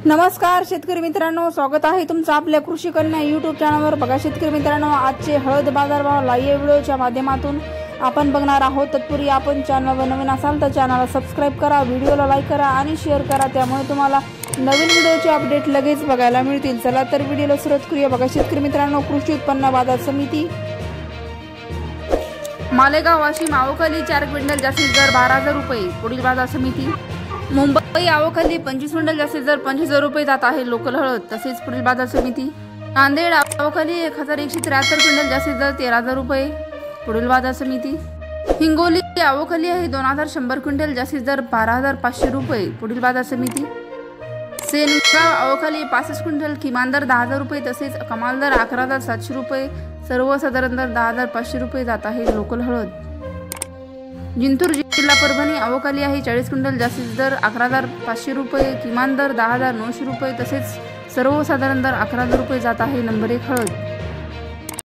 नमस्कार शेतकरी मित्रांनो, स्वागत आहे तुमचं आपल्या कृषी कन्या यूट्यूब चॅनलवर। बघा शेतकरी मित्रांनो, आजचे हळद बाजारभाव लाईव्ह व्हिडिओच्या माध्यमातून आपण बघणार आहोत। तत्पूर्वी आपण चॅनलवर नवीन असाल तर चॅनलला सबस्क्राइब करा, व्हिडिओला लाईक करा आणि शेअर करा, त्यामुळे तुम्हाला नवीन व्हिडिओचे अपडेट लगेच बघायला मिळतील। चला तर व्हिडिओला सुरुवात करूया। बघा शेतकरी मित्रांनो, कृषी उत्पन्न बाजार समिती मालेगाव वाशिम आवखली 4 क्विंटल जास्तीत दर 12,000 रुपये। पुढील बाजार समिती मुंबई आवखली 25 क्विंटल जास्तीत दर 25,000 रुपये जात आहे लोकल हळद। तसेच पुढील बाजार समिती नांदेड आवखली 1173 क्विंटल जास्तीत दर 13,000 रुपये। पुढील बाजार समिती हिंगोली आवखली आहे 2,100 क्विंटल जास्तीत दर 12,500 रुपये। पुढील बाजार समिती सेनगाव आवखली 65 क्विंटल किमान दर 10,000 रुपये, तसेच कमाल दर 11,700 रुपये, सर्वसाधारण दर 10,500 रुपये जात आहे लोकल हळद। जिंतूर जिल्हा परभणी आवखली आहे 40 क्विंटल जास्तीत दर 11,500 रुपये, किमान दर 10,900 रुपये, तसेच सर्वसाधारण दर 11,000 रुपये जात आहे नंबर 1 हळद।